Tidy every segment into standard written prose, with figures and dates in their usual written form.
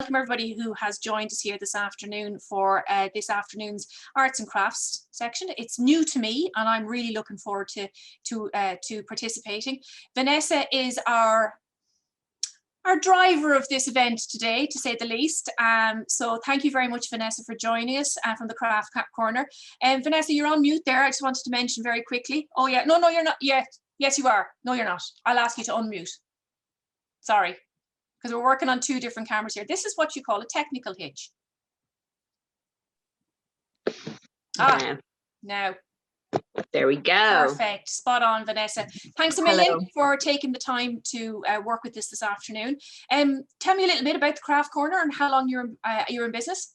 welcome everybody who has joined us here this afternoon for this afternoon's arts and crafts section. It's new to me and I'm really looking forward to participating. Vanessa is our driver of this event today, to say the least. So thank you very much, Vanessa, for joining us from the Craft Corner. Vanessa, you're on mute there. I just wanted to mention very quickly. Oh yeah, no, you're not yet. Yes, you are. No, you're not. I'll ask you to unmute. Sorry, because we're working on two different cameras here. This is what you call a technical hitch. Now. There we go. Perfect. Spot on, Vanessa. Thanks a million for taking the time to work with this afternoon. Tell me a little bit about the Craft Corner and how long you're in business.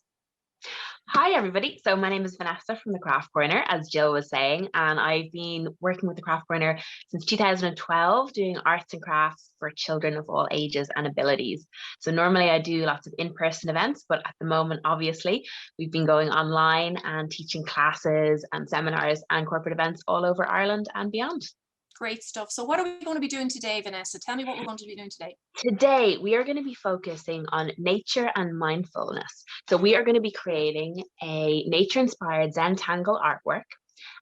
Hi, everybody. So my name is Vanessa from the Craft Corner, as Jill was saying, and I've been working with the Craft Corner since 2012, doing arts and crafts for children of all ages and abilities. So normally I do lots of in-person events, but at the moment, obviously, we've been going online and teaching classes and seminars and corporate events all over Ireland and beyond. Great stuff. So what are we going to be doing today, Vanessa? Tell me what we're going to be doing today. Today, we are going to be focusing on nature and mindfulness. So we are going to be creating a nature-inspired Zentangle artwork.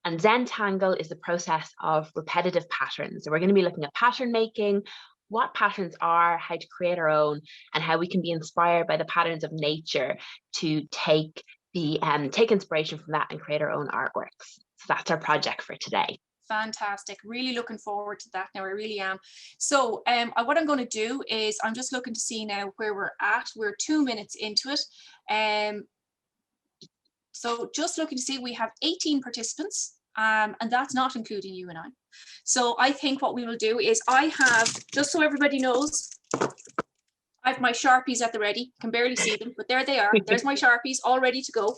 And Zentangle is the process of repetitive patterns. So we're going to be looking at pattern making, what patterns are, how to create our own, and how we can be inspired by the patterns of nature to take inspiration from that and create our own artworks. So that's our project for today. Fantastic. Really looking forward to that now. I really am. So what I'm going to do is I'm just looking to see now where we're at. We're 2 minutes into it. So just looking to see, we have 18 participants and that's not including you and I. So I think what we will do is I have, just so everybody knows, I have my Sharpies at the ready. You can barely see them, but there they are. There's my Sharpies all ready to go.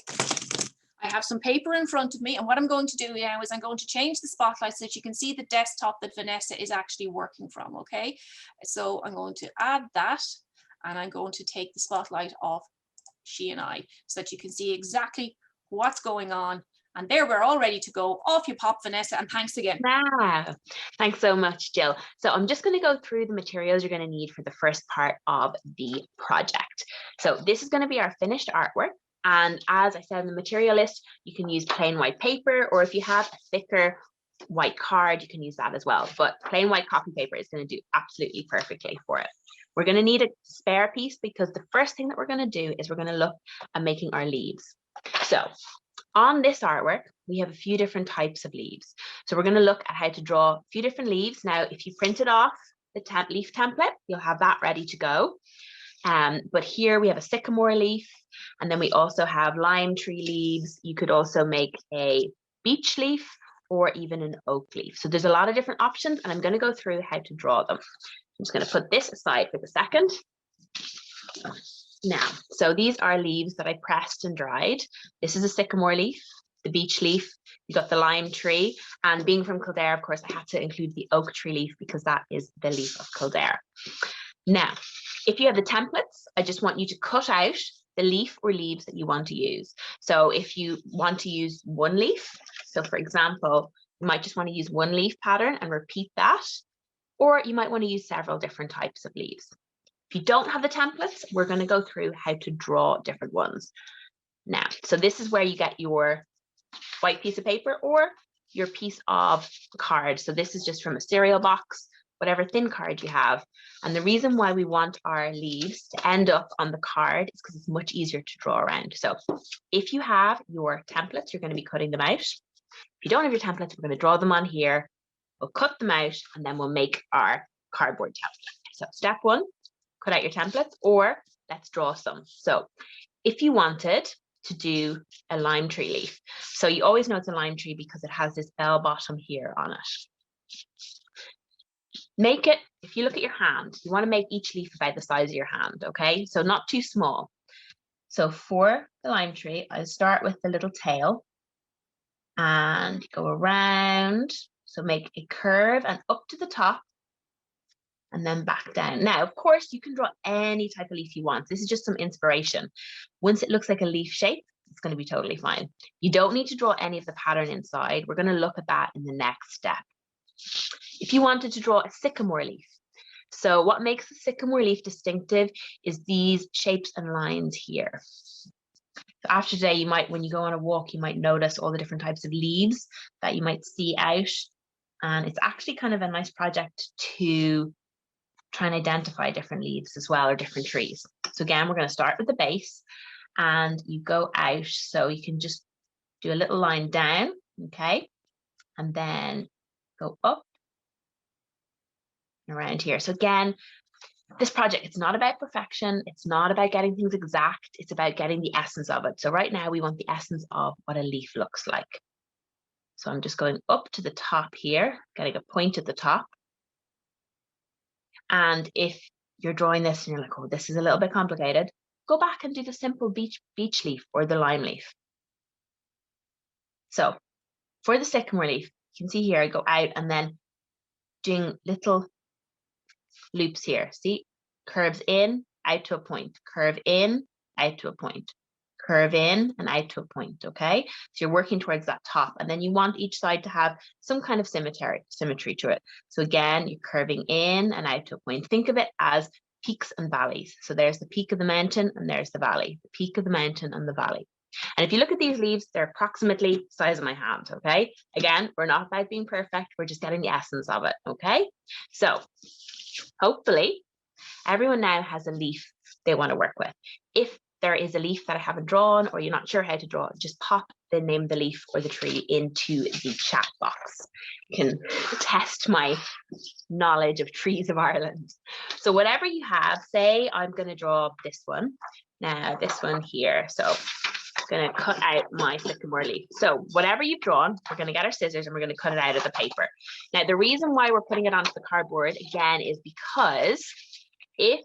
I have some paper in front of me, and what I'm going to do now is I'm going to change the spotlight so that you can see the desktop that Vanessa is actually working from, okay? So I'm going to add that, and I'm going to take the spotlight off she and I so that you can see exactly what's going on. And there, we're all ready to go. Off you pop, Vanessa, and thanks again. Wow. Thanks so much, Jill. So I'm just going to go through the materials you're going to need for the first part of the project. So this is going to be our finished artwork. And as I said in the material list, you can use plain white paper, or if you have a thicker white card, you can use that as well. But plain white copy paper is going to do absolutely perfectly for it. We're going to need a spare piece because the first thing that we're going to do is we're going to look at making our leaves. So on this artwork, we have a few different types of leaves. So we're going to look at how to draw a few different leaves. Now, if you printed off the leaf template, you'll have that ready to go. But here we have a sycamore leaf, and then we also have lime tree leaves. You could also make a beech leaf or even an oak leaf. So there's a lot of different options, and I'm going to go through how to draw them. I'm just going to put this aside for a second. Now, so these are leaves that I pressed and dried. This is a sycamore leaf, the beech leaf, you got the lime tree, and being from Kildare, of course, I had to include the oak tree leaf because that is the leaf of Kildare. Now, if you have the templates, I just want you to cut out the leaf or leaves that you want to use. So if you want to use one leaf, so for example, you might just want to use one leaf pattern and repeat that, or you might want to use several different types of leaves. If you don't have the templates, we're going to go through how to draw different ones. Now, so this is where you get your white piece of paper or your piece of card. So this is just from a cereal box, whatever thin card you have. And the reason why we want our leaves to end up on the card is because it's much easier to draw around. So if you have your templates, you're going to be cutting them out. If you don't have your templates, we're going to draw them on here. We'll cut them out and then we'll make our cardboard template. So step one, cut out your templates, or let's draw some. So if you wanted to do a lime tree leaf, so you always know it's a lime tree because it has this bell bottom here on it. Make it, if you look at your hand, you want to make each leaf about the size of your hand, okay? So not too small. So for the lime tree, I'll start with the little tail and go around. So make a curve and up to the top and then back down. Now, of course, you can draw any type of leaf you want. This is just some inspiration. Once it looks like a leaf shape, it's going to be totally fine. You don't need to draw any of the pattern inside. We're going to look at that in the next step. If you wanted to draw a sycamore leaf, So what makes the sycamore leaf distinctive is these shapes and lines here. So after today, you might, when you go on a walk, you might notice all the different types of leaves that you might see out. And it's actually kind of a nice project to try and identify different leaves as well, or different trees. So again, we're going to start with the base and you go out. So you can just do a little line down, okay? And then go up around here. So again, this project, it's not about perfection. It's not about getting things exact. It's about getting the essence of it. So right now we want the essence of what a leaf looks like. So I'm just going up to the top here, getting a point at the top. And if you're drawing this and you're like, oh, this is a little bit complicated, go back and do the simple beech leaf or the lime leaf. So for the sycamore leaf, you can see here, I go out and then doing little loops here. See, curves in, out to a point, curve in, out to a point, curve in and out to a point, okay? So you're working towards that top, and then you want each side to have some kind of symmetry to it. So again, you're curving in and out to a point. Think of it as peaks and valleys. So there's the peak of the mountain and there's the valley, the peak of the mountain and the valley. And if you look at these leaves, they're approximately the size of my hand, okay? Again, we're not about being perfect, we're just getting the essence of it, okay? So hopefully everyone now has a leaf they want to work with. If there is a leaf that I haven't drawn or you're not sure how to draw, just pop the name of the leaf or the tree into the chat box. You can test my knowledge of trees of Ireland. So whatever you have, say I'm going to draw this one. Now this one here. So I'm going to cut out my sycamore leaf. So whatever you've drawn, we're going to get our scissors and we're going to cut it out of the paper. Now the reason why we're putting it onto the cardboard again is because if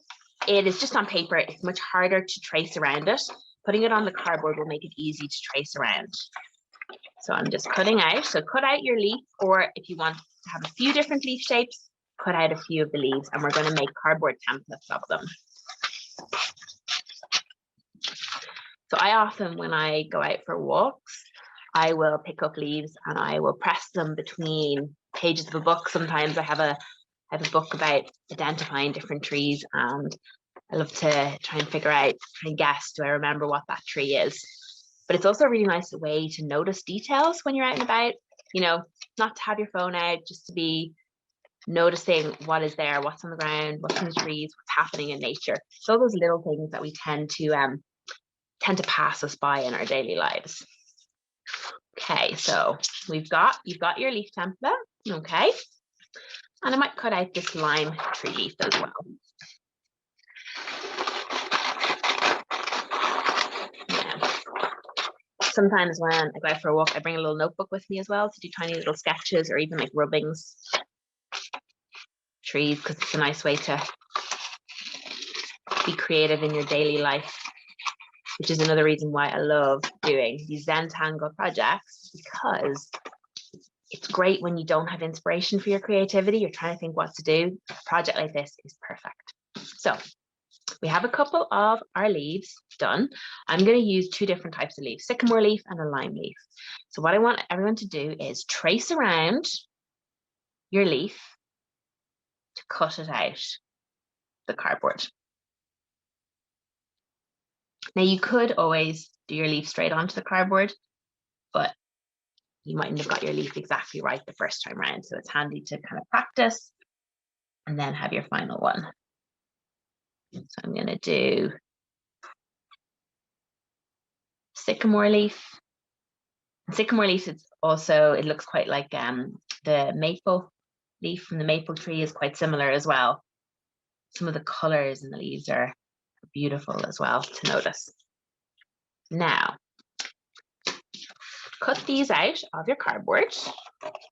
it is just on paper, it's much harder to trace around it. Putting it on the cardboard will make it easy to trace around. So I'm just cutting out. So cut out your leaf, or if you want to have a few different leaf shapes, cut out a few of the leaves, and we're going to make cardboard templates of them. So I often, when I go out for walks, I will pick up leaves and I will press them between pages of a book. Sometimes I have a book about identifying different trees, and I love to try and figure out, try and guess, do I remember what that tree is? But it's also a really nice way to notice details when you're out and about, you know, not to have your phone out, just to be noticing what is there, what's on the ground, what's in the trees, what's happening in nature. So those little things that we tend to pass us by in our daily lives. Okay, so you've got your leaf template, okay? And I might cut out this lime tree leaf as well. Yeah. Sometimes when I go out for a walk, I bring a little notebook with me as well to do tiny little sketches or even like rubbings, trees, because it's a nice way to be creative in your daily life, which is another reason why I love doing these Zentangle projects, because it's great when you don't have inspiration for your creativity, you're trying to think what to do. A project like this is perfect. So we have a couple of our leaves done. I'm going to use two different types of leaves, sycamore leaf and a lime leaf. So what I want everyone to do is trace around your leaf to cut it out the cardboard. Now you could always do your leaf straight onto the cardboard, but you mightn't have got your leaf exactly right the first time around. So it's handy to kind of practice and then have your final one. So I'm going to do sycamore leaf. And sycamore leaf is also, it looks quite like the maple leaf from the maple tree is quite similar as well. Some of the colors in the leaves are beautiful as well to notice. Now, cut these out of your cardboard.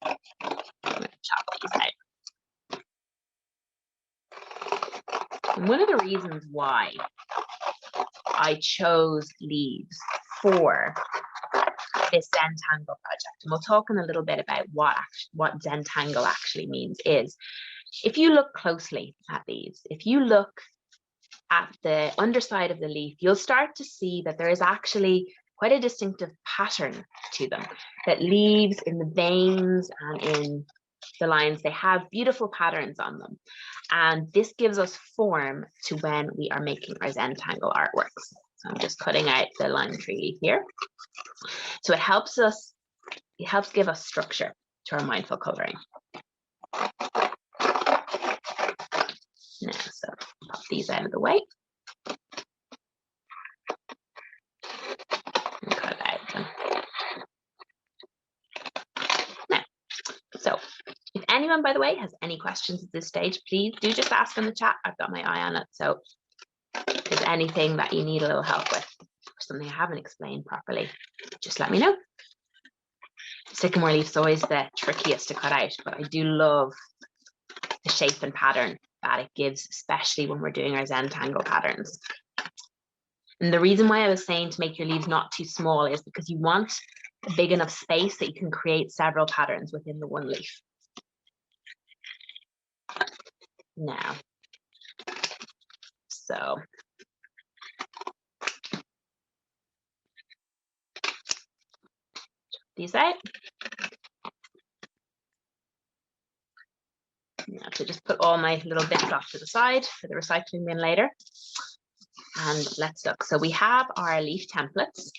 I'm going to chop these out. And one of the reasons why I chose leaves for this Zentangle project, and we'll talk in a little bit about what Zentangle actually means, is if you look closely at leaves, if you look at the underside of the leaf, you'll start to see that there is actually quite a distinctive pattern to them, that leaves in the veins and in the lines, they have beautiful patterns on them. And this gives us form to when we are making our Zentangle artworks. So I'm just cutting out the lime tree here. So it helps give us structure to our mindful coloring. Now, so pop these out of the way. And cut out them. Now, so if anyone, by the way, has any questions at this stage, please do just ask in the chat. I've got my eye on it. So if there's anything that you need a little help with, or something I haven't explained properly, just let me know. Sycamore leaf is always the trickiest to cut out, but I do love the shape and pattern that it gives, especially when we're doing our Zentangle patterns. And the reason why I was saying to make your leaves not too small is because you want a big enough space that you can create several patterns within the one leaf. Now, so these out. Now to just put all my little bits off to the side for the recycling bin later. And let's look. So we have our leaf templates.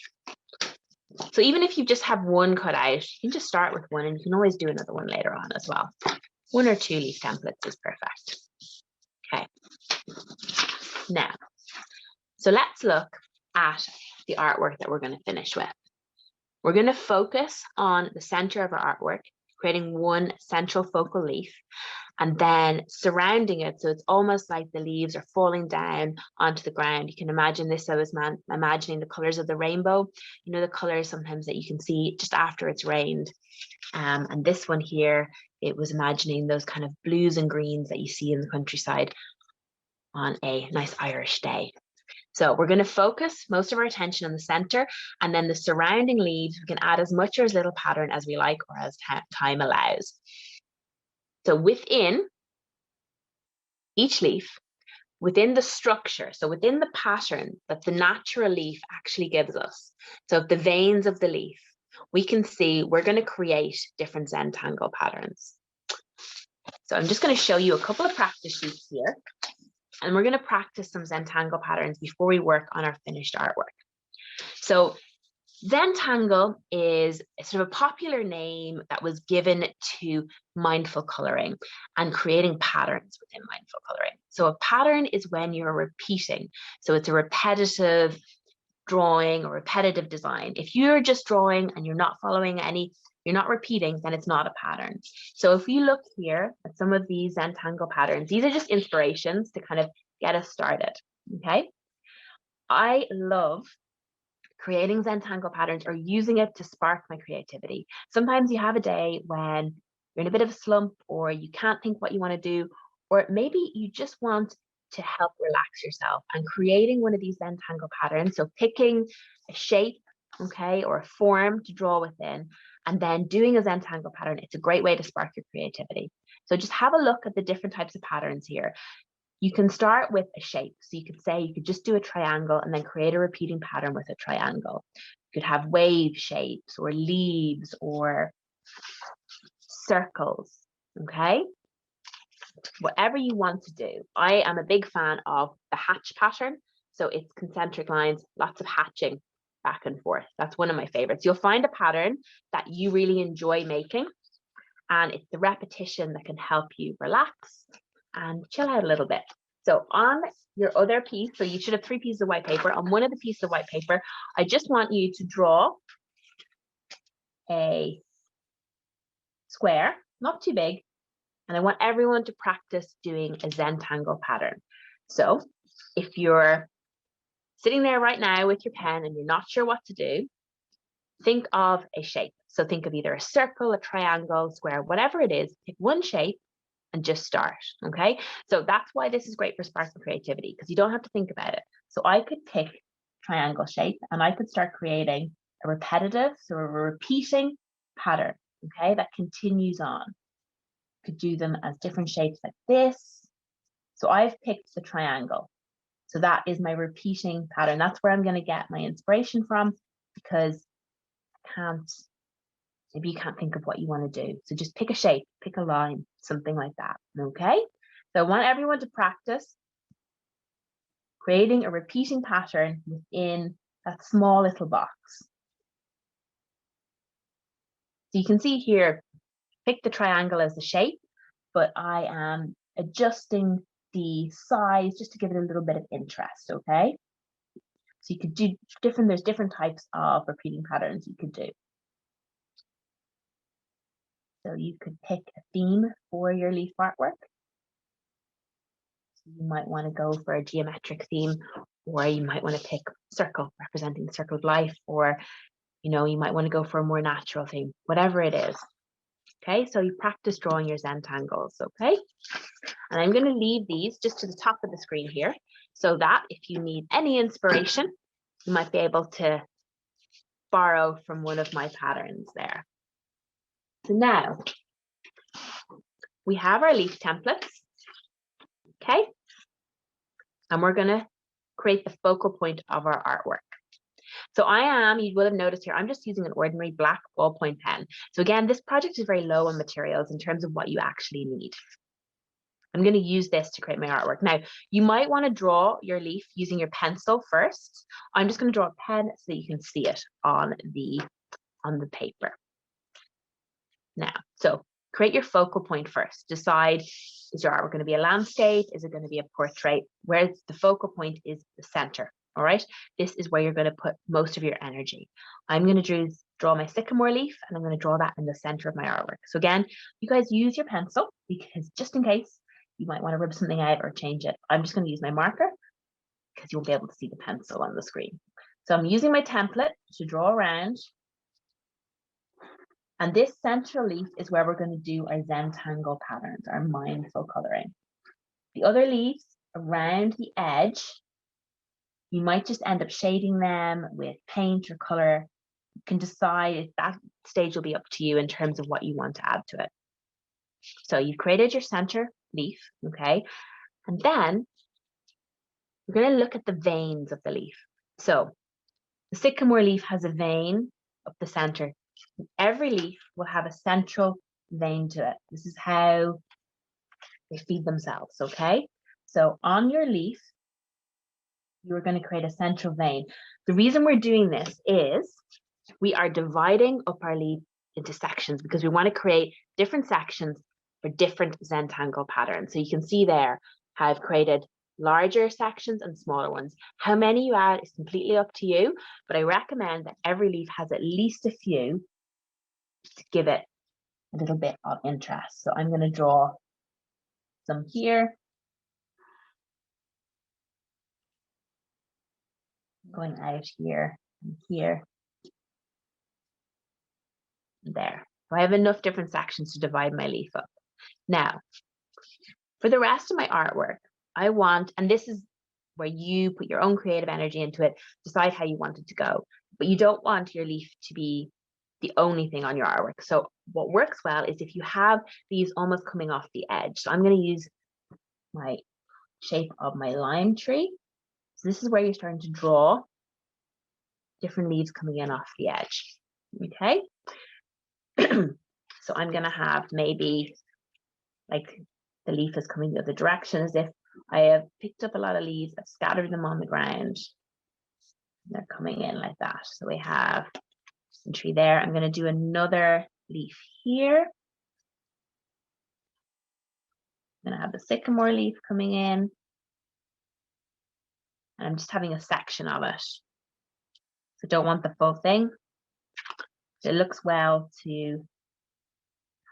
So even if you just have one cut out, you can just start with one and you can always do another one later on as well. 1 or 2 leaf templates is perfect. Okay. Now, so let's look at the artwork that we're going to finish with. We're going to focus on the center of our artwork, creating one central focal leaf, and then surrounding it. So it's almost like the leaves are falling down onto the ground. You can imagine this, I was imagining the colors of the rainbow, you know, the colors sometimes that you can see just after it's rained. And this one here, it was imagining those kind of blues and greens that you see in the countryside on a nice Irish day. So we're going to focus most of our attention on the center, and then the surrounding leaves, we can add as much or as little pattern as we like or as time allows. So within each leaf, within the structure, so within the pattern that the natural leaf actually gives us, so the veins of the leaf, we can see we're going to create different Zentangle patterns. So I'm just going to show you a couple of practice sheets here, and we're going to practice some Zentangle patterns before we work on our finished artwork. So Zentangle is sort of a popular name that was given to mindful coloring and creating patterns within mindful coloring. So a pattern is when you're repeating. So it's a repetitive drawing or repetitive design. If you're just drawing and you're not following any, you're not repeating, then it's not a pattern. So if you look here at some of these Zentangle patterns, these are just inspirations to kind of get us started, okay? I love creating Zentangle patterns or using it to spark my creativity. Sometimes you have a day when you're in a bit of a slump or you can't think what you want to do, or maybe you just want to help relax yourself, and creating one of these Zentangle patterns. So picking a shape, okay, or a form to draw within, and then doing a Zentangle pattern, it's a great way to spark your creativity. So just have a look at the different types of patterns here. You can start with a shape. So you could say you could just do a triangle and then create a repeating pattern with a triangle. You could have wave shapes or leaves or circles, okay? Whatever you want to do. I am a big fan of the hatch pattern. So it's concentric lines, lots of hatching back and forth. That's one of my favorites. You'll find a pattern that you really enjoy making, and it's the repetition that can help you relax and chill out a little bit. So on your other piece, so you should have 3 pieces of white paper. On one of the pieces of white paper, I just want you to draw a square, not too big, and I want everyone to practice doing a Zentangle pattern. So if you're sitting there right now with your pen and you're not sure what to do, think of a shape. So think of either a circle, a triangle, square, whatever it is, pick one shape and just start, okay? So that's why this is great for sparking creativity, because you don't have to think about it. So I could pick triangle shape and I could start creating a repetitive, so a repeating pattern, okay, that continues on. Could do them as different shapes like this. So I've picked the triangle. So that is my repeating pattern. That's where I'm going to get my inspiration from, because I can't Maybe you can't think of what you want to do. So just pick a shape, pick a line, something like that, okay? So I want everyone to practice creating a repeating pattern within that small little box. So you can see here, pick the triangle as the shape, but I am adjusting the size just to give it a little bit of interest, okay? So you could do there's different types of repeating patterns you could do. So you could pick a theme for your leaf artwork. So you might want to go for a geometric theme, or you might want to pick circle representing the circle of life, or you might want to go for a more natural theme, whatever it is. Okay, so you practice drawing your Zentangles, okay? And I'm going to leave these just to the top of the screen here, so that if you need any inspiration, you might be able to borrow from one of my patterns there. So now we have our leaf templates, okay? And we're going to create the focal point of our artwork. So you will have noticed here, I'm just using an ordinary black ballpoint pen. So again, this project is very low on materials in terms of what you actually need. I'm going to use this to create my artwork. Now, you might want to draw your leaf using your pencil first. I'm just going to draw a pen so that you can see it on the paper. Now, so create your focal point first. Decide, is your artwork going to be a landscape? Is it going to be a portrait? Where the focal point is the center. All right, this is where you're going to put most of your energy. I'm going to draw my sycamore leaf, and I'm going to draw that in the center of my artwork. So again, you guys use your pencil, because just in case you might want to rub something out or change it. I'm just going to use my marker because you won't be able to see the pencil on the screen. So I'm using my template to draw around. And this central leaf is where we're going to do our Zentangle patterns, our mindful coloring. The other leaves around the edge, you might just end up shading them with paint or color. You can decide, that stage will be up to you in terms of what you want to add to it. So you've created your center leaf, okay? And then we're going to look at the veins of the leaf. So the sycamore leaf has a vein up the center. Every leaf will have a central vein to it. This is how they feed themselves, okay? So on your leaf, you're going to create a central vein. The reason we're doing this is we are dividing up our leaf into sections because we want to create different sections for different Zentangle patterns. So you can see there how I've created larger sections and smaller ones. How many you add is completely up to you, but I recommend that every leaf has at least a few to give it a little bit of interest. So I'm going to draw some here. Going out here and here. And there. So I have enough different sections to divide my leaf up. Now, for the rest of my artwork, I want, and this is where you put your own creative energy into it, decide how you want it to go. But you don't want your leaf to be the only thing on your artwork. So what works well is if you have these almost coming off the edge. So I'm going to use my shape of my lime tree. So this is where you're starting to draw different leaves coming in off the edge. Okay. So I'm going to have maybe like the leaf is coming the other direction, as if I have picked up a lot of leaves, I've scattered them on the ground. They're coming in like that. So we have some tree there. I'm going to do another leaf here. I'm going to have the sycamore leaf coming in. And I'm just having a section of it. So don't want the full thing. So it looks well to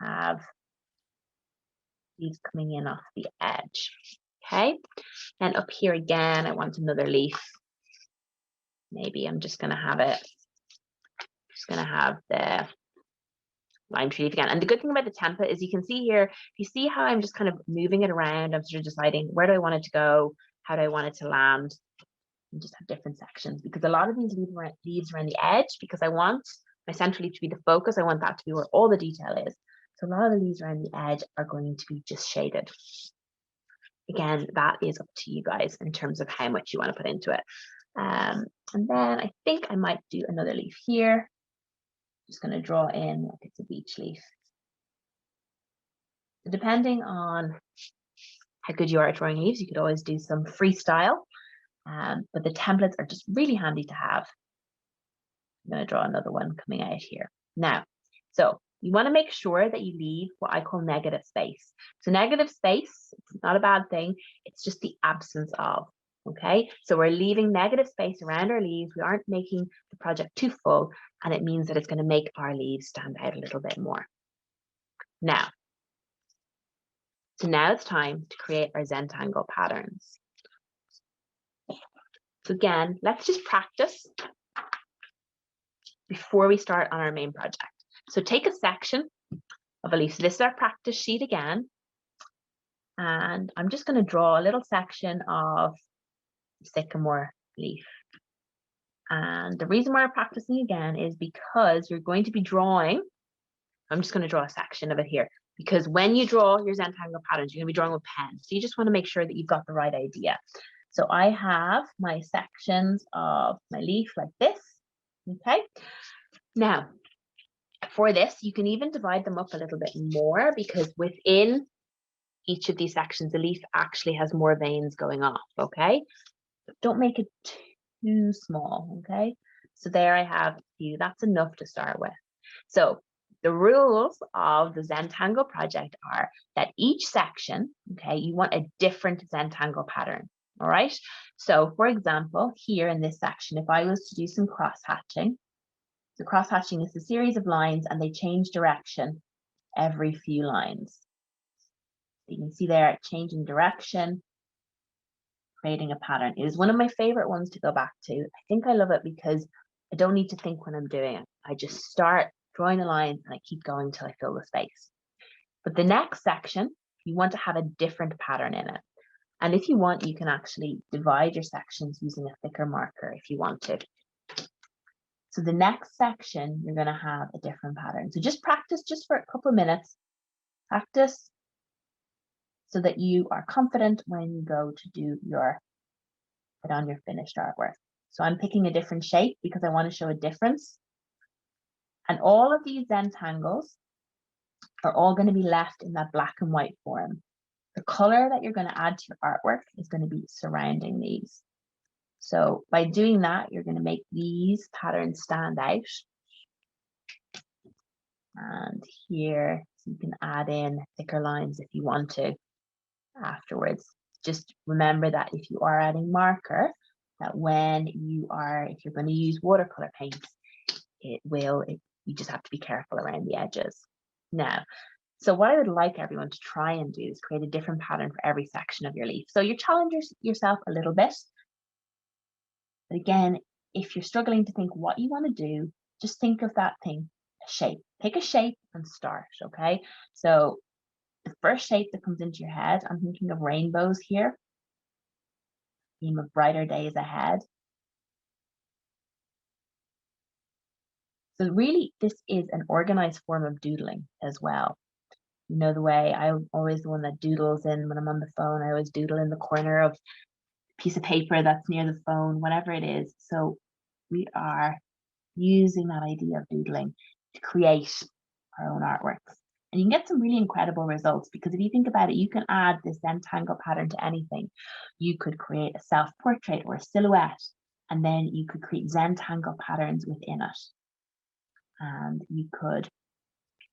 have leaves coming in off the edge. Okay. And up here again, I want another leaf. Maybe I'm just going to have it. Just going to have the lime tree leaf again. And the good thing about the template is you can see here, you see how I'm just kind of moving it around. I'm sort of deciding where do I want it to go? How do I want it to land? And just have different sections, because a lot of these leaves around the edge, because I want my central leaf to be the focus. I want that to be where all the detail is. So a lot of the leaves around the edge are going to be just shaded. Again, that is up to you guys in terms of how much you want to put into it. And then I think I might do another leaf here. Just going to draw in like it's a beech leaf. So depending on how good you are at drawing leaves, you could always do some freestyle, but the templates are just really handy to have. I'm going to draw another one coming out here. Now, so you want to make sure that you leave what I call negative space. So negative space, it's not a bad thing. It's just the absence of, okay? So we're leaving negative space around our leaves. We aren't making the project too full, and it means that it's going to make our leaves stand out a little bit more. Now, so now it's time to create our Zentangle patterns. So again, let's just practice before we start on our main project. So take a section of a leaf. So this is our practice sheet again. And I'm just going to draw a little section of sycamore leaf. And the reason why we're practicing again is because you're going to be drawing, I'm just going to draw a section of it here, because when you draw your Zentangle patterns, you're going to be drawing with pen. So you just want to make sure that you've got the right idea. So I have my sections of my leaf like this, okay? Now, for this, you can even divide them up a little bit more, because within each of these sections, the leaf actually has more veins going off, okay? Don't make it too small, okay? So there I have a few. That's enough to start with. So the rules of the Zentangle project are that each section, okay, you want a different Zentangle pattern, all right? So for example, here in this section, if I was to do some cross-hatching, so cross-hatching is a series of lines and they change direction every few lines. You can see there, changing direction, creating a pattern. It is one of my favorite ones to go back to. I think I love it because I don't need to think when I'm doing it. I just start drawing a line and I keep going till I fill the space. But the next section, you want to have a different pattern in it. And if you want, you can actually divide your sections using a thicker marker if you want to. So the next section, you're going to have a different pattern. So just practice just for a couple of minutes. Practice so that you are confident when you go to do your, put on your finished artwork. So I'm picking a different shape because I want to show a difference. And all of these Zentangles are all going to be left in that black and white form. The color that you're going to add to your artwork is going to be surrounding these. So by doing that, you're going to make these patterns stand out. And here, so you can add in thicker lines if you want to afterwards. Just remember that if you are adding marker, that when you are, if you're going to use watercolor paints, you just have to be careful around the edges. Now, so what I would like everyone to try and do is create a different pattern for every section of your leaf. So you challenge yourself a little bit. But again, if you're struggling to think what you want to do, just think of that thing, a shape. Pick a shape and start, okay? So the first shape that comes into your head, I'm thinking of rainbows here. Theme of brighter days ahead. So really, this is an organized form of doodling as well. You know the way I'm always the one that doodles in when I'm on the phone. I always doodle in the corner of a piece of paper that's near the phone, whatever it is. So we are using that idea of doodling to create our own artworks. And you can get some really incredible results, because if you think about it, you can add this Zentangle pattern to anything. You could create a self-portrait or a silhouette, and then you could create Zentangle patterns within it. And you could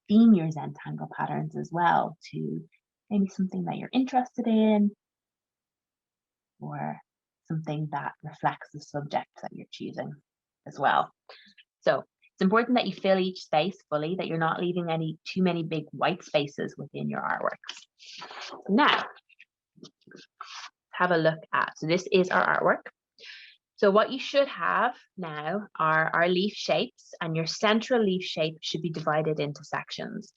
theme your Zentangle patterns as well to maybe something that you're interested in, or something that reflects the subject that you're choosing as well. So it's important that you fill each space fully, that you're not leaving too many big white spaces within your artworks. Now, have a look at, so this is our artwork. So what you should have now are our leaf shapes, and your central leaf shape should be divided into sections.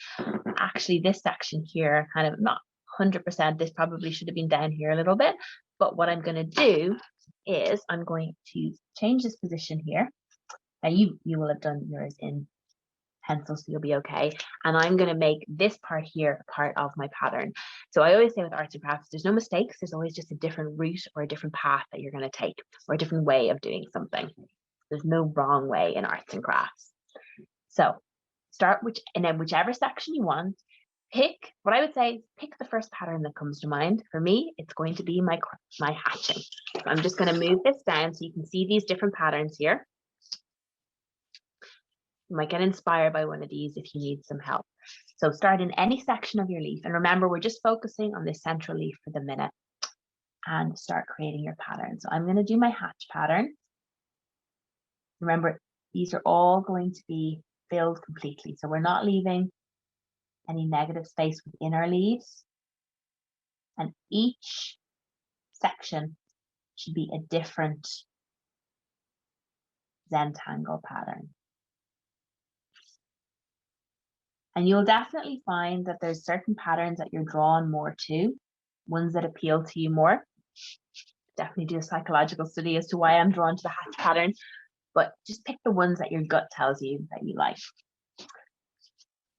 Actually, this section here, kind of not 100%, this probably should have been down here a little bit, but what I'm going to do is I'm going to change this position here. Now you will have done yours in pencil, so you'll be okay. And I'm going to make this part here a part of my pattern. So I always say with arts and crafts, there's no mistakes. There's always just a different route or a different path that you're going to take, or a different way of doing something. There's no wrong way in arts and crafts. So start in whichever section you want. Pick, what I would say, pick the first pattern that comes to mind. For me, it's going to be my hatching. So I'm just going to move this down so you can see these different patterns here. You might get inspired by one of these if you need some help. So start in any section of your leaf. And remember, we're just focusing on this central leaf for the minute, and start creating your pattern. So I'm going to do my hatch pattern. Remember, these are all going to be filled completely. So we're not leaving any negative space within our leaves. And each section should be a different Zentangle pattern. And you'll definitely find that there's certain patterns that you're drawn more to, ones that appeal to you more. Definitely do a psychological study as to why I'm drawn to the hatch pattern, but just pick the ones that your gut tells you that you like.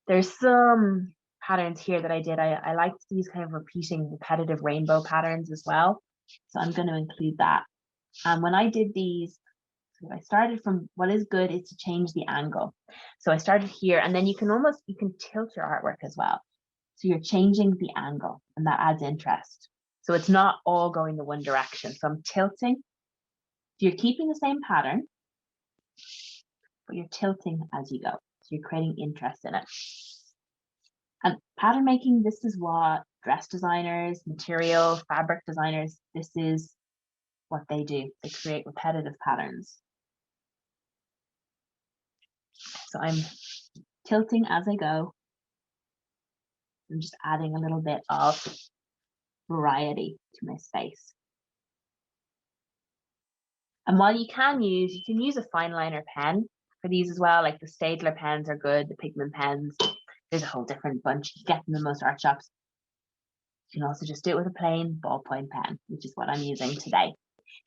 There's some patterns here that I did. I liked these kind of repeating repetitive rainbow patterns as well. So I'm going to include that. And when I did these, I started from, what is good is to change the angle. So I started here, and then you can tilt your artwork as well. So you're changing the angle, and that adds interest. So it's not all going the one direction. So I'm tilting. You're keeping the same pattern, but you're tilting as you go. So you're creating interest in it. And pattern making, this is what dress designers, material, fabric designers, this is what they do. They create repetitive patterns. So I'm tilting as I go. I'm just adding a little bit of variety to my space. And while you can use a fine liner pen for these as well, like the Staedtler pens are good, the pigment pens, there's a whole different bunch. You get them in most art shops. You can also just do it with a plain ballpoint pen, which is what I'm using today.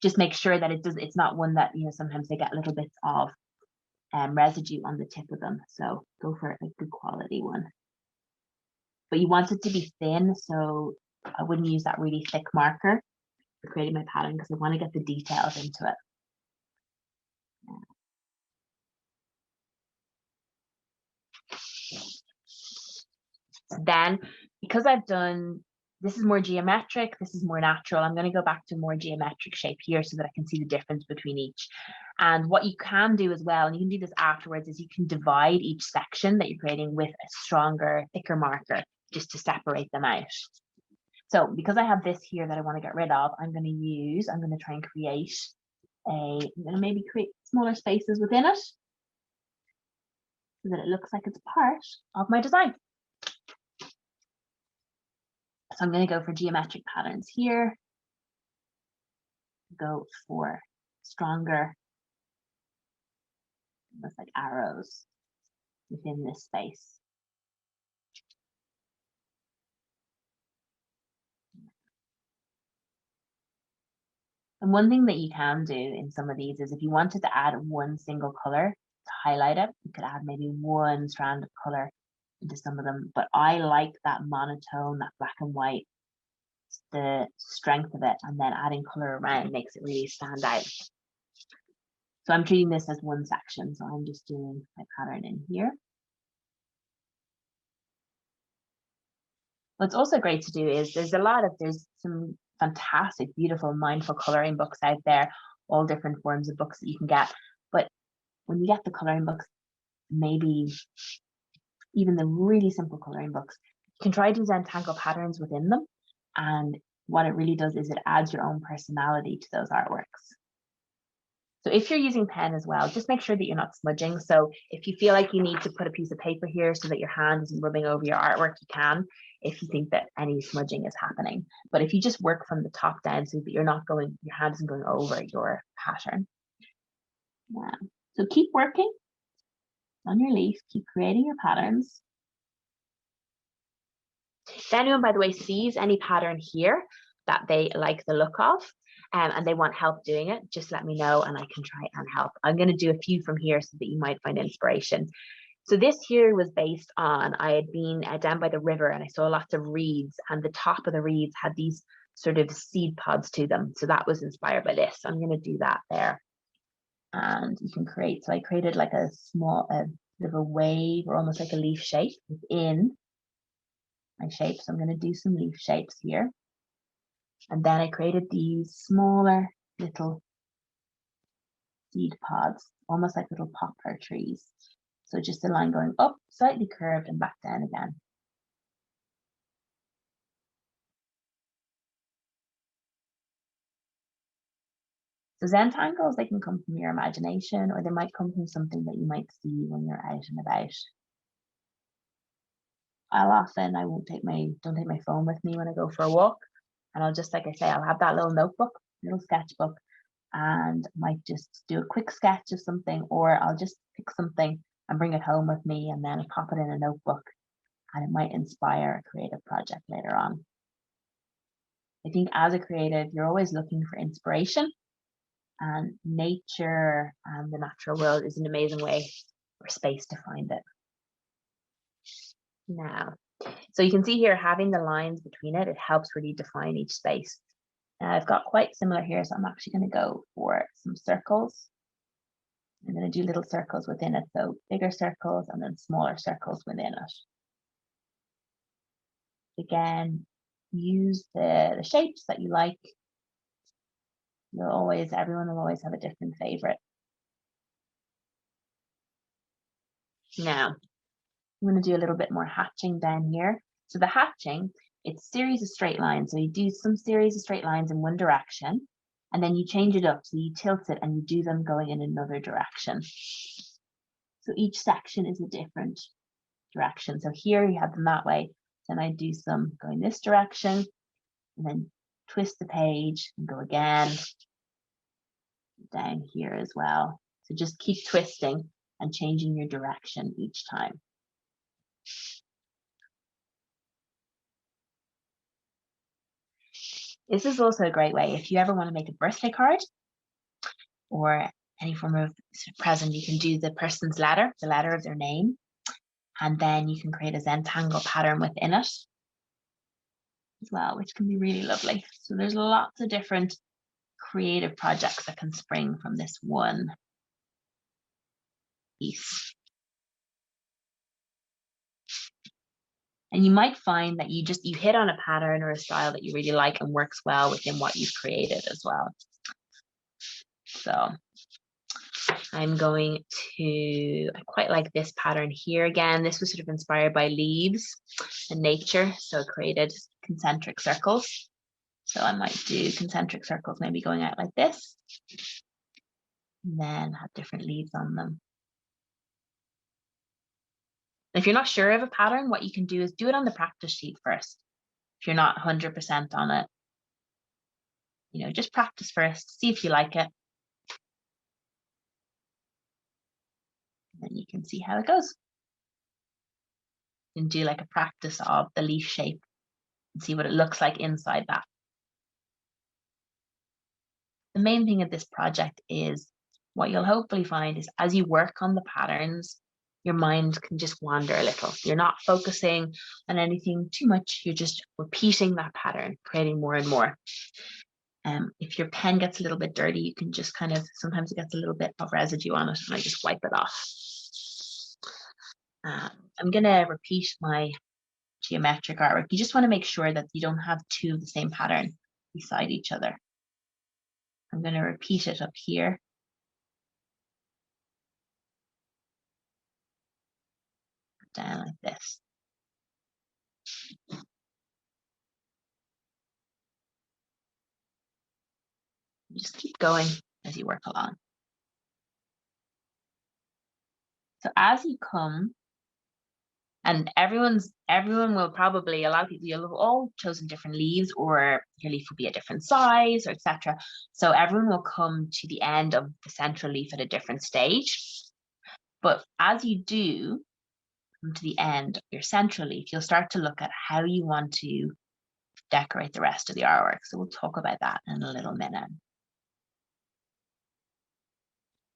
Just make sure that it's not one that, sometimes they get little bits of residue on the tip of them. So go for a good quality one. But you want it to be thin, so I wouldn't use that really thick marker for creating my pattern because I want to get the details into it. Then, because I've done, this is more geometric, this is more natural, I'm going to go back to more geometric shape here so that I can see the difference between each. And what you can do as well, and you can do this afterwards, is you can divide each section that you're creating with a stronger, thicker marker just to separate them out. So because I have this here that I want to get rid of, I'm going to try and create I'm going to maybe create smaller spaces within it so that it looks like it's part of my design. So I'm going to go for geometric patterns here. Go for stronger, almost like arrows within this space. And one thing that you can do in some of these is if you wanted to add one single color to highlight it, you could add maybe one strand of color into some of them. But I like that monotone, that black and white, the strength of it, and then adding color around makes it really stand out. So I'm treating this as one section. So I'm just doing my pattern in here. What's also great to do is there's some fantastic, beautiful, mindful coloring books out there, all different forms of books that you can get. But when you get the coloring books, maybe even the really simple coloring books, you can try to Zentangle patterns within them. And what it really does is it adds your own personality to those artworks. So if you're using pen as well, just make sure that you're not smudging. So if you feel like you need to put a piece of paper here so that your hand isn't rubbing over your artwork, you can, if you think that any smudging is happening. But if you just work from the top down so that your hand isn't going over your pattern. Yeah. So keep working on your leaf, keep creating your patterns. If anyone, by the way, sees any pattern here that they like the look of, and they want help doing it, just let me know and I can try and help. I'm going to do a few from here so that you might find inspiration. So this here was based on, I had been down by the river and I saw lots of reeds, and the top of the reeds had these sort of seed pods to them. So that was inspired by this. So I'm going to do that there. And you can create, so I created like a small, bit of a wave or almost like a leaf shape within my shape. So I'm going to do some leaf shapes here. And then I created these smaller little seed pods, almost like little poplar trees. So just a line going up, slightly curved, and back down again. So Zentangles, they can come from your imagination, or they might come from something that you might see when you're out and about. I don't take my phone with me when I go for a walk. And I'll just, like I say, I'll have that little notebook, little sketchbook, and might just do a quick sketch of something, or I'll just pick something and bring it home with me, and then pop it in a notebook, and it might inspire a creative project later on. I think as a creative, you're always looking for inspiration, and nature and the natural world is an amazing way or space to find it. Now, so you can see here, having the lines between it helps really define each space. Now I've got quite similar here, so I'm actually going to go for some circles. I'm going to do little circles within it, so bigger circles and then smaller circles within it. Again, use the shapes that you like. Everyone will always have a different favorite. Now, I'm going to do a little bit more hatching down here. So the hatching, it's a series of straight lines. So you do some series of straight lines in one direction, and then you change it up. So you tilt it and you do them going in another direction. So each section is a different direction. So here you have them that way. Then I do some going this direction, and then twist the page and go again down here as well. So just keep twisting and changing your direction each time. This is also a great way if you ever want to make a birthday card or any form of present. You can do the person's letter, the letter of their name, and then you can create a Zentangle pattern within it as well, which can be really lovely. So there's lots of different creative projects that can spring from this one piece. And you might find that you hit on a pattern or a style that you really like and works well within what you've created as well. So I'm going to, I quite like this pattern here. Again, this was sort of inspired by leaves and nature. So I created concentric circles. So I might do concentric circles, maybe going out like this, and then have different leaves on them. If you're not sure of a pattern, what you can do is do it on the practice sheet first. If you're not 100% on it, just practice first, see if you like it. And then you can see how it goes. You can do like a practice of the leaf shape and see what it looks like inside that. The main thing of this project is what you'll hopefully find is as you work on the patterns, your mind can just wander a little. You're not focusing on anything too much. You're just repeating that pattern, creating more and more. If your pen gets a little bit dirty, you can just sometimes it gets a little bit of residue on it, and I just wipe it off. I'm going to repeat my geometric artwork. You just want to make sure that you don't have two of the same pattern beside each other. I'm going to repeat it up here. Down like this. Just keep going as you work along. So as you come, and everyone will probably, a lot of people, you'll have all chosen different leaves, or your leaf will be a different size, or etc. So everyone will come to the end of the central leaf at a different stage. But as you do come to the end of your central leaf, you'll start to look at how you want to decorate the rest of the artwork. So we'll talk about that in a little minute.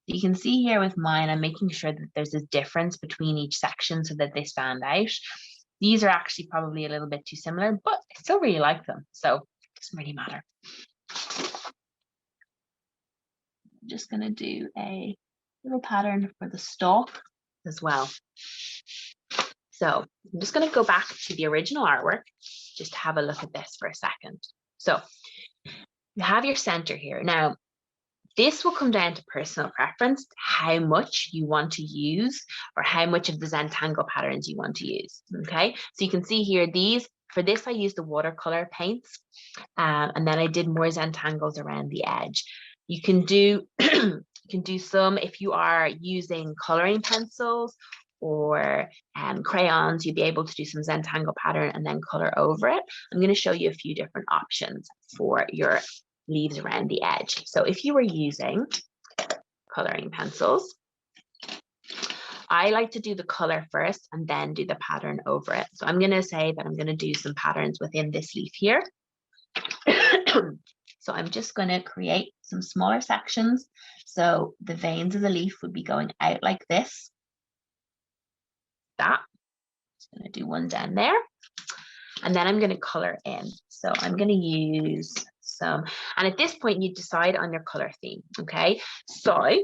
You can see here with mine, I'm making sure that there's a difference between each section so that they stand out. These are actually probably a little bit too similar, but I still really like them, so it doesn't really matter. I'm just going to do a little pattern for the stalk. as well. So I'm just going to go back to the original artwork just to have a look at this for a second. So you have your center here. Now, this will come down to personal preference, how much you want to use or how much of the Zentangle patterns you want to use, okay? So you can see here, for this I used the watercolor paints, and then I did more Zentangles around the edge. You can do, you can do some if you are using coloring pencils or crayons, you'd be able to do some Zentangle pattern and then color over it. I'm going to show you a few different options for your leaves around the edge. So if you were using coloring pencils, I like to do the color first and then do the pattern over it. So I'm going to say that I'm going to do some patterns within this leaf here. So I'm just going to create some smaller sections. So the veins of the leaf would be going out like this. That. Just going to do one down there. And then I'm going to color in. So I'm going to use some, and at this point you decide on your color theme, okay? So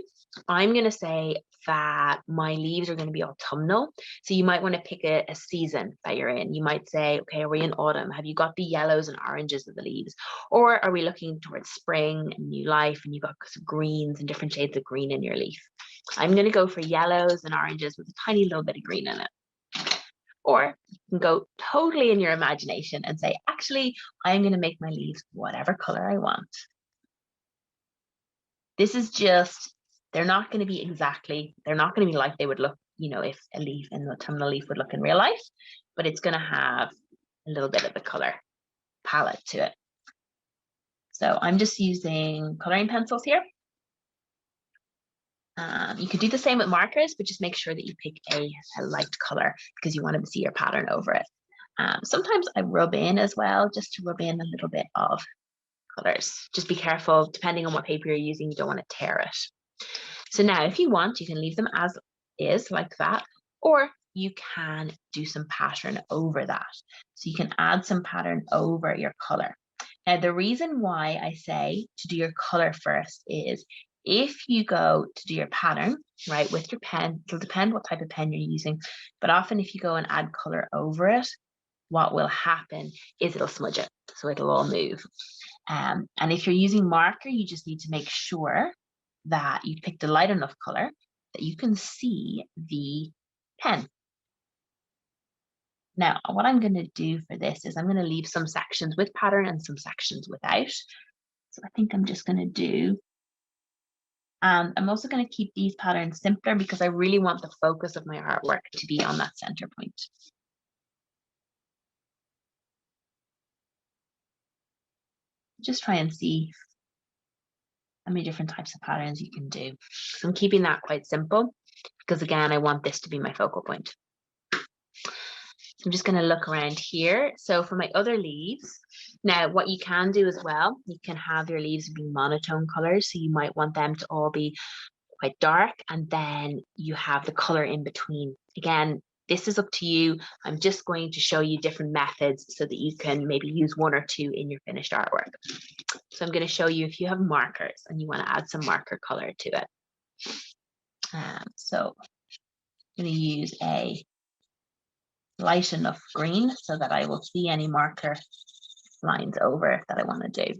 I'm going to say that my leaves are going to be autumnal. So you might want to pick a season that you're in. You might say, okay, are we in autumn? Have you got the yellows and oranges of the leaves? Or are we looking towards spring and new life and you've got some greens and different shades of green in your leaf? I'm going to go for yellows and oranges with a tiny little bit of green in it. Or you can go totally in your imagination and say, actually, I'm going to make my leaves whatever color I want. This is just, they're not going to be like they would look, you know, if a leaf, an autumnal leaf would look in real life, but it's going to have a little bit of the color palette to it. So I'm just using coloring pencils here. You could do the same with markers, but just make sure that you pick a light color because you want to see your pattern over it. Sometimes I rub in as well, just to rub in a little bit of colors. Just be careful, depending on what paper you're using, you don't want to tear it. So now if you want, you can leave them as is like that, or you can do some pattern over that. So you can add some pattern over your color. Now, the reason why I say to do your color first is if you go to do your pattern, right, with your pen, it'll depend what type of pen you're using, but often if you go and add color over it, what will happen is it'll smudge it, so it'll all move. And if you're using marker, you just need to make sure that you picked a light enough color that you can see the pen. Now, what I'm going to do for this is I'm going to leave some sections with pattern and some sections without. So I think I'm just going to do, I'm also going to keep these patterns simpler because I really want the focus of my artwork to be on that center point. Just try and see how many different types of patterns you can do. So I'm keeping that quite simple because again, I want this to be my focal point. So I'm just going to look around here. So for my other leaves, now what you can do as well, you can have your leaves be monotone colors. So you might want them to all be quite dark and then you have the color in between. Again, this is up to you. I'm just going to show you different methods so that you can maybe use one or two in your finished artwork. So I'm going to show you if you have markers and you want to add some marker color to it. So I'm going to use a light enough green so that I will see any marker lines over that I want to do.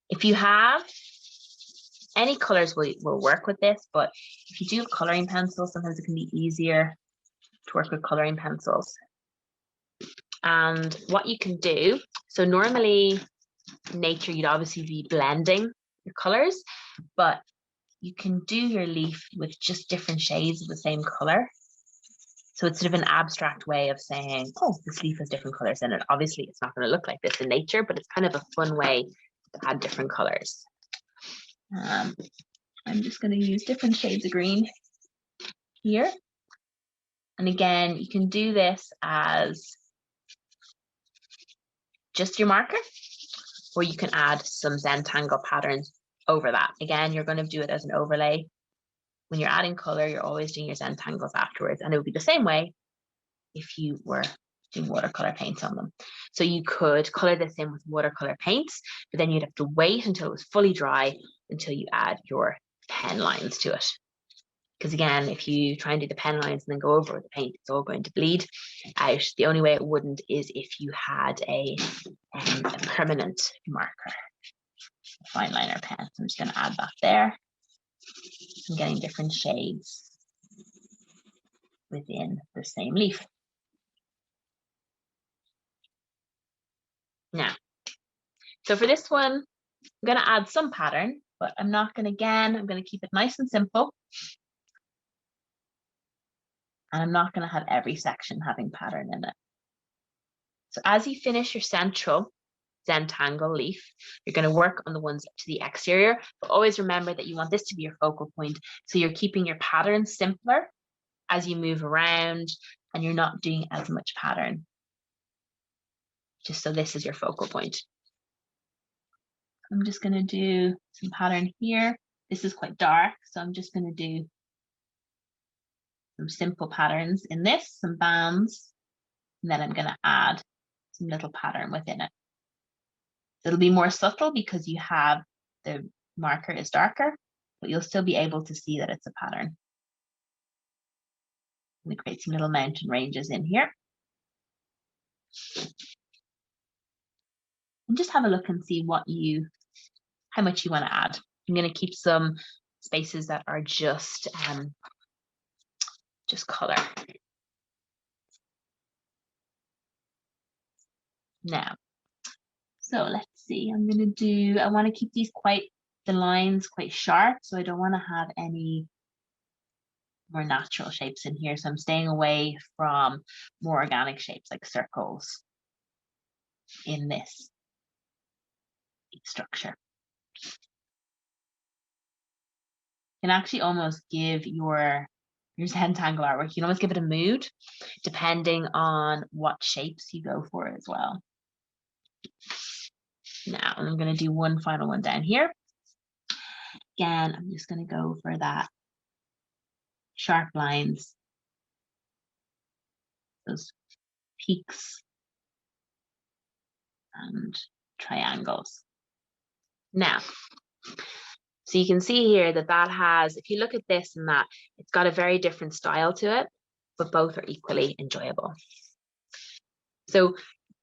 If you have any colors will work with this, but if you do have coloring pencils, sometimes it can be easier to work with coloring pencils. And what you can do, so normally in nature, you'd obviously be blending your colors, but you can do your leaf with just different shades of the same color. So it's sort of an abstract way of saying, oh, this leaf has different colors in it. Obviously, it's not going to look like this in nature, but it's kind of a fun way to add different colors. I'm just going to use different shades of green here. And again, you can do this as just your marker, or you can add some Zentangle patterns over that. Again, you're going to do it as an overlay. When you're adding color, you're always doing your Zentangles afterwards. And it would be the same way if you were doing watercolor paints on them. So you could color this in with watercolor paints, but then you'd have to wait until it was fully dry until you add your pen lines to it. Because again, if you try and do the pen lines and then go over with the paint, it's all going to bleed out. The only way it wouldn't is if you had a permanent marker, a fine liner pen. So I'm just going to add that there. I'm getting different shades within the same leaf. Now, so for this one, I'm going to add some pattern, but I'm not going to, again, I'm going to keep it nice and simple. And I'm not going to have every section having pattern in it. So as you finish your central Zentangle leaf, you're going to work on the ones to the exterior, but always remember that you want this to be your focal point. So you're keeping your pattern simpler as you move around and you're not doing as much pattern. Just so this is your focal point. I'm just going to do some pattern here. This is quite dark, so I'm just going to do some simple patterns in this, some bands, and then I'm going to add some little pattern within it. It'll be more subtle because you have the marker is darker, but you'll still be able to see that it's a pattern. I'm going to create some little mountain ranges in here. And just have a look and see how much you want to add. I'm going to keep some spaces that are just color. Now, so let's see, I want to keep these the lines quite sharp, so I don't want to have any more natural shapes in here. So I'm staying away from more organic shapes like circles in this structure. You can actually almost give your Zentangle artwork, you can almost give it a mood depending on what shapes you go for as well. Now I'm going to do one final one down here. Again, I'm just going to go for that sharp lines, those peaks and triangles. Now, so you can see here that has, if you look at this and that, it's got a very different style to it, but both are equally enjoyable. So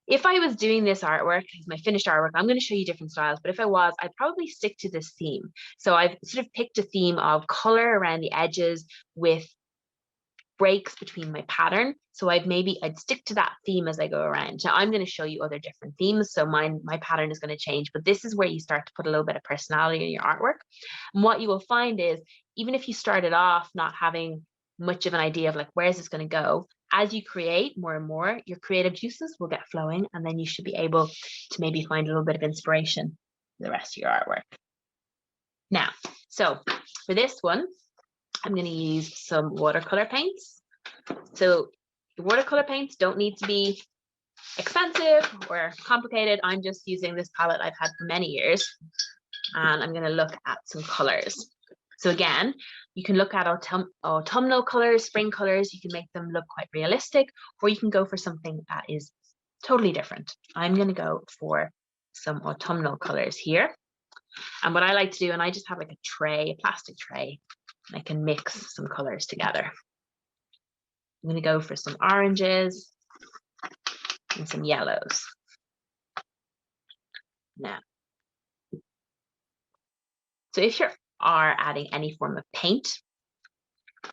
if I was doing this artwork, my finished artwork, I'm going to show you different styles, but if I was, I'd probably stick to this theme. So I've sort of picked a theme of color around the edges with breaks between my pattern. So I'd stick to that theme as I go around. Now I'm going to show you other different themes. So my pattern is going to change, but this is where you start to put a little bit of personality in your artwork. And what you will find is, even if you started off not having much of an idea of like, where is this going to go? As you create more and more, your creative juices will get flowing, and then you should be able to maybe find a little bit of inspiration for the rest of your artwork. Now, so for this one, I'm going to use some watercolor paints. So the watercolor paints don't need to be expensive or complicated. I'm just using this palette I've had for many years, and I'm going to look at some colors. So again, you can look at autumnal colors, spring colors. You can make them look quite realistic, or you can go for something that is totally different. I'm going to go for some autumnal colors here. And what I like to do, and I just have like a plastic tray, and I can mix some colors together. I'm going to go for some oranges and some yellows. Now, so if you are adding any form of paint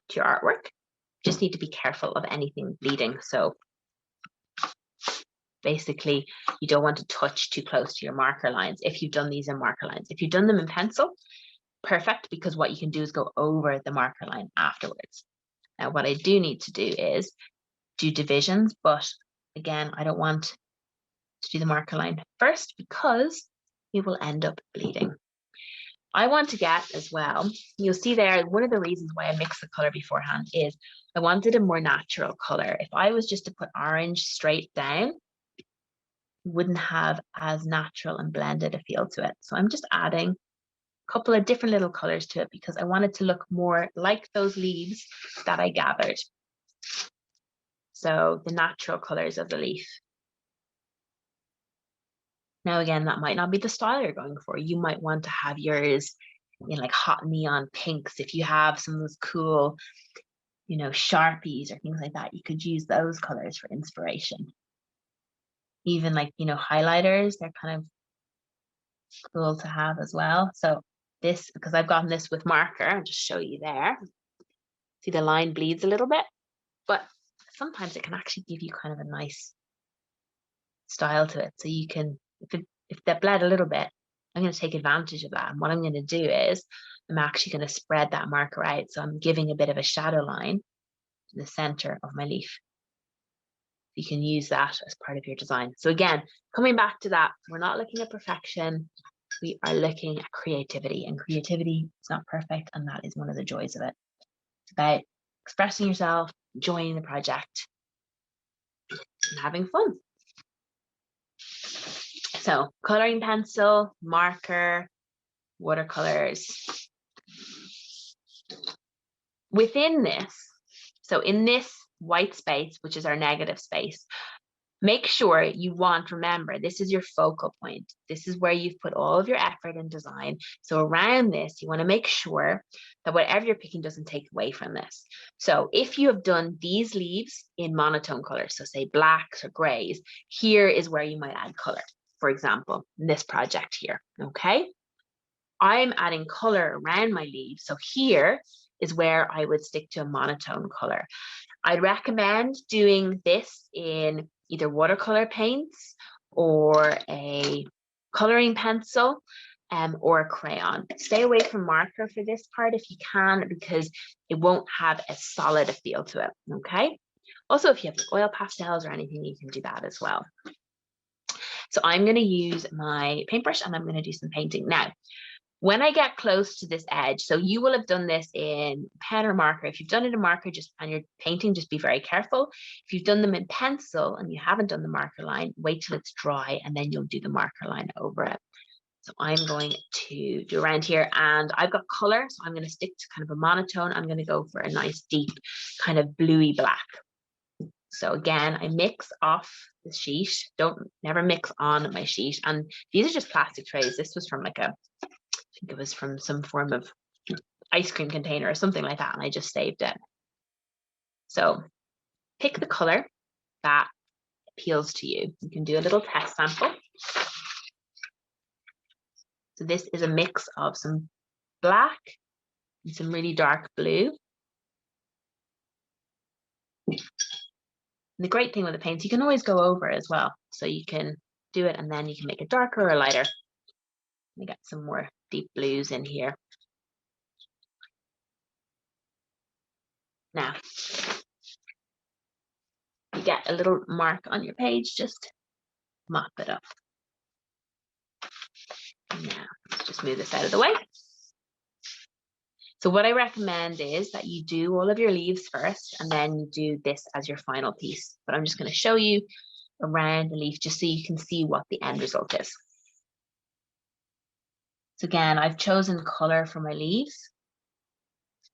to your artwork, you just need to be careful of anything bleeding. So basically, you don't want to touch too close to your marker lines if you've done these in marker lines. If you've done them in pencil, perfect, because what you can do is go over the marker line afterwards. Now, what I do need to do is do divisions, but again, I don't want to do the marker line first because you will end up bleeding. I want to get as well, you'll see there, one of the reasons why I mixed the color beforehand is I wanted a more natural color. If I was just to put orange straight down, it wouldn't have as natural and blended a feel to it. So I'm just adding a couple of different little colors to it because I want it to look more like those leaves that I gathered. So the natural colors of the leaf. Now, again, that might not be the style you're going for. You might want to have yours in like hot neon pinks. If you have some of those cool, you know, Sharpies or things like that, you could use those colors for inspiration. Even like, you know, highlighters, they're kind of cool to have as well. So this, because I've gotten this with marker, I'll just show you there. See the line bleeds a little bit, but sometimes it can actually give you kind of a nice style to it. So you can, if that bled a little bit, I'm going to take advantage of that. And what I'm going to do is I'm actually going to spread that marker out. So I'm giving a bit of a shadow line to the center of my leaf. You can use that as part of your design. So again, coming back to that, we're not looking at perfection. We are looking at creativity, and creativity is not perfect. And that is one of the joys of it. It's about expressing yourself, enjoying the project, and having fun. So coloring pencil, marker, watercolors. Within this, so in this white space, which is our negative space, make sure you remember, this is your focal point. This is where you've put all of your effort and design. So around this, you want to make sure that whatever you're picking doesn't take away from this. So if you have done these leaves in monotone colors, so say blacks or grays, here is where you might add color. For example, in this project here, okay? I'm adding color around my leaves. So here is where I would stick to a monotone color. I'd recommend doing this in either watercolor paints or a coloring pencil or a crayon. Stay away from marker for this part if you can, because it won't have a solid feel to it, okay? Also, if you have oil pastels or anything, you can do that as well. So I'm going to use my paintbrush and I'm going to do some painting. Now, when I get close to this edge, so you will have done this in pen or marker. If you've done it in marker and you're painting, just be very careful. If you've done them in pencil and you haven't done the marker line, wait till it's dry and then you'll do the marker line over it. So I'm going to do around here, and I've got color, so I'm going to stick to kind of a monotone. I'm going to go for a nice deep kind of bluey black. So again, I mix off the sheet. Never mix on my sheet. And these are just plastic trays. This was from like I think it was from some form of ice cream container or something like that, and I just saved it. So pick the color that appeals to you. You can do a little test sample. So this is a mix of some black and some really dark blue. And the great thing with the paints, you can always go over as well. So you can do it and then you can make it darker or lighter. We got some more deep blues in here. Now, you get a little mark on your page, just mop it up. Now, let's just move this out of the way. So what I recommend is that you do all of your leaves first, and then you do this as your final piece. But I'm just going to show you around the leaf just so you can see what the end result is. So again, I've chosen color for my leaves.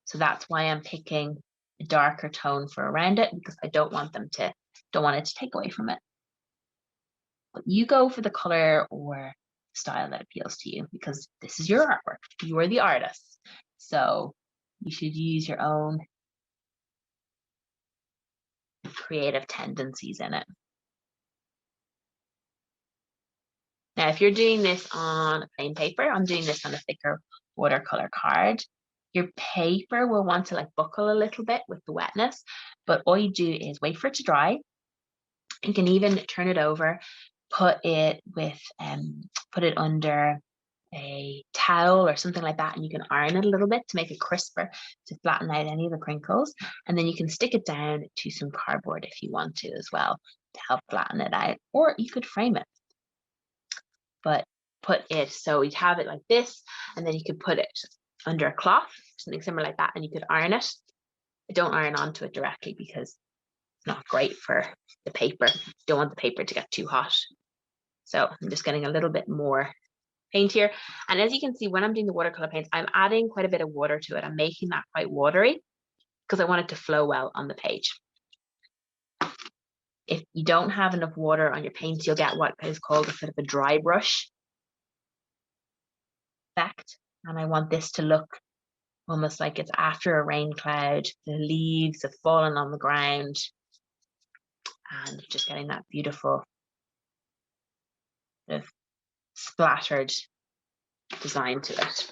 So that's why I'm picking a darker tone for around it, because I don't want it to take away from it. But you go for the color or style that appeals to you, because this is your artwork. You are the artist. So you should use your own creative tendencies in it. Now, if you're doing this on plain paper, I'm doing this on a thicker watercolor card. Your paper will want to like buckle a little bit with the wetness, but all you do is wait for it to dry. You can even turn it over, put it under a towel or something like that, and you can iron it a little bit to make it crisper, to flatten out any of the crinkles, and then you can stick it down to some cardboard if you want to as well to help flatten it out, or you could frame it. But put it so you'd have it like this, and then you could put it under a cloth, something similar like that, and you could iron it. I don't iron onto it directly because it's not great for the paper. You don't want the paper to get too hot. So I'm just getting a little bit more paint here. And as you can see, when I'm doing the watercolor paints, I'm adding quite a bit of water to it. I'm making that quite watery because I want it to flow well on the page. If you don't have enough water on your paints, you'll get what is called a sort of a dry brush effect. And I want this to look almost like it's after a rain cloud. The leaves have fallen on the ground and just getting that beautiful sort of splattered design to it.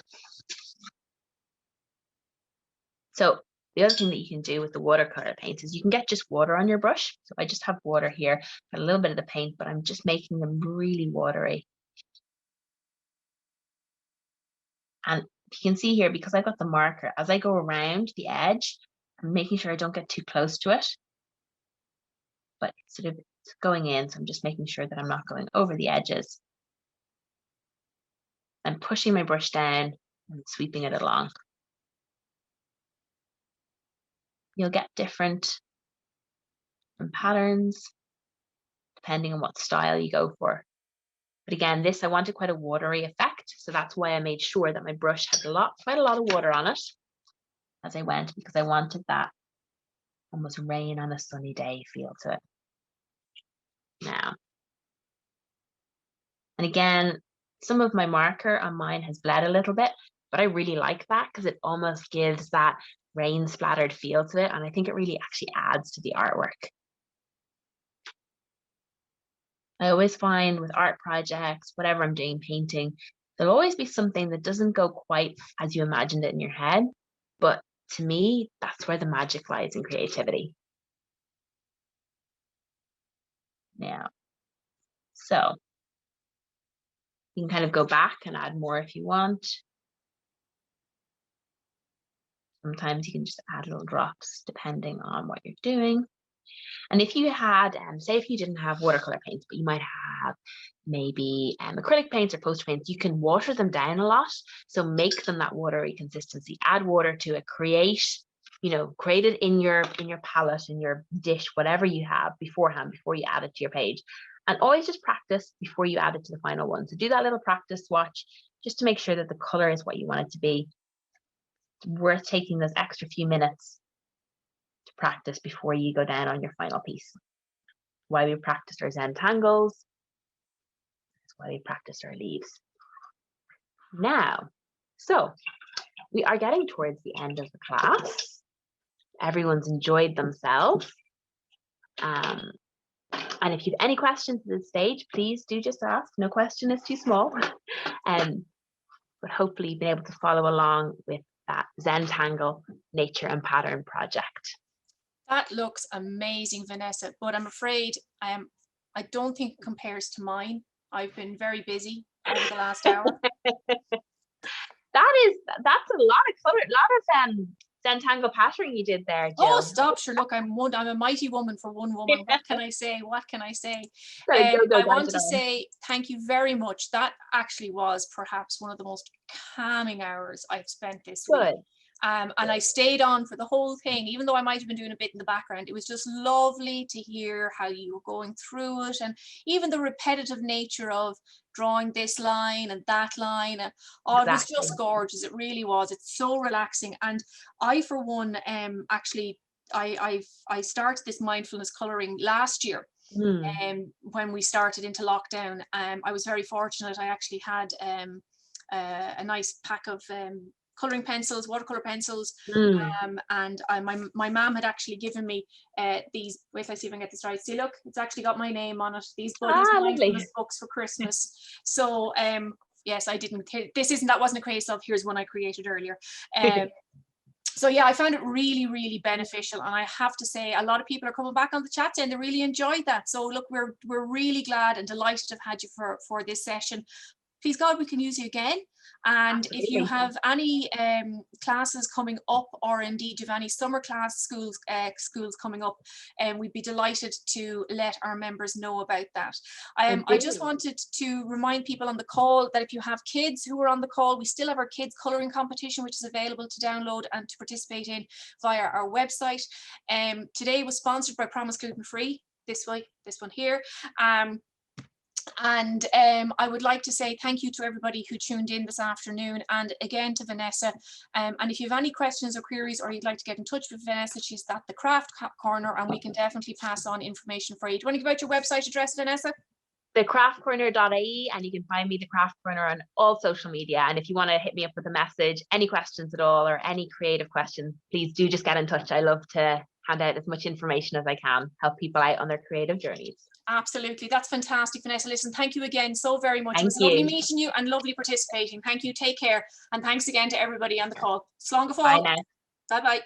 So the other thing that you can do with the watercolor paints is you can get just water on your brush. So I just have water here, got a little bit of the paint, but I'm just making them really watery. And you can see here, because I've got the marker, as I go around the edge, I'm making sure I don't get too close to it. But sort of it's going in, so I'm just making sure that I'm not going over the edges. I'm pushing my brush down and sweeping it along. You'll get different patterns depending on what style you go for. But again, this, I wanted quite a watery effect. So that's why I made sure that my brush had quite a lot of water on it as I went, because I wanted that almost rain on a sunny day feel to it. Now, and again, some of my marker on mine has bled a little bit, but I really like that because it almost gives that rain splattered feel to it. And I think it really actually adds to the artwork. I always find with art projects, whatever I'm doing, painting, there'll always be something that doesn't go quite as you imagined it in your head. But to me, that's where the magic lies in creativity. Now, so you can kind of go back and add more if you want. Sometimes you can just add little drops depending on what you're doing. And if you had, say if you didn't have watercolor paints, but you might have maybe acrylic paints or poster paints, you can water them down a lot. So make them that watery consistency, add water to it, create it in your palette, in your dish, whatever you have beforehand, before you add it to your page. And always just practice before you add it to the final one. So do that little practice swatch just to make sure that the color is what you want it to be. It's worth taking those extra few minutes to practice before you go down on your final piece. Why we practice our Zentangles. That's why we practice our leaves. Now, so we are getting towards the end of the class. Everyone's enjoyed themselves. And if you have any questions at this stage, please do just ask. No question is too small. But hopefully you've been able to follow along with that Zentangle Nature and Pattern project. That looks amazing, Vanessa, but I'm afraid I don't think it compares to mine. I've been very busy over the last hour. That's a lot of Zentangle pattern you did there, Jill. Oh, stop! Sure, look, I'm a mighty woman for one woman. What can I say? What can I say? Sorry, I want to say thank you very much. That actually was perhaps one of the most calming hours I've spent this week. And I stayed on for the whole thing, even though I might have been doing a bit in the background. It was just lovely to hear how you were going through it, and even the repetitive nature of drawing this line and that line. Oh, exactly. It was just gorgeous. It really was. It's so relaxing. And I, for one, actually, I started this mindfulness coloring last year. When we started into lockdown. I was very fortunate. I actually had a nice pack of coloring pencils, watercolor pencils, and my mom had actually given me these. Wait till I see if I can get this right. See, look, it's actually got my name on it. These Buddy's mindfulness books for Christmas. So yes, I didn't. That wasn't a case of here's one I created earlier. So yeah, I found it really, really beneficial, and I have to say, a lot of people are coming back on the chat saying they really enjoyed that. So look, we're really glad and delighted to have had you for this session. Please God, we can use you again. And absolutely. If you have any classes coming up, or indeed you have any summer class schools coming up, we'd be delighted to let our members know about that. I just wanted to remind people on the call that if you have kids who are on the call, we still have our kids colouring competition, which is available to download and to participate in via our website. Today was sponsored by Promise Gluten Free, this one here. And I would like to say thank you to everybody who tuned in this afternoon, and again to Vanessa. And if you have any questions or queries, or you'd like to get in touch with Vanessa, she's at the Craft Corner, and we can definitely pass on information for you. Do you want to give out your website address, Vanessa? thecraftcorner.ie, and you can find me, The Craft Corner, on all social media. And if you want to hit me up with a message, any questions at all, or any creative questions, please do just get in touch. I love to hand out as much information as I can, help people out on their creative journeys. Absolutely. That's fantastic, Vanessa. Listen, thank you again so very much. Thank It was lovely you. meeting you and lovely participating. Thank you. Take care. And thanks again to everybody on the call. Slán go Bye fóill. now. Bye bye.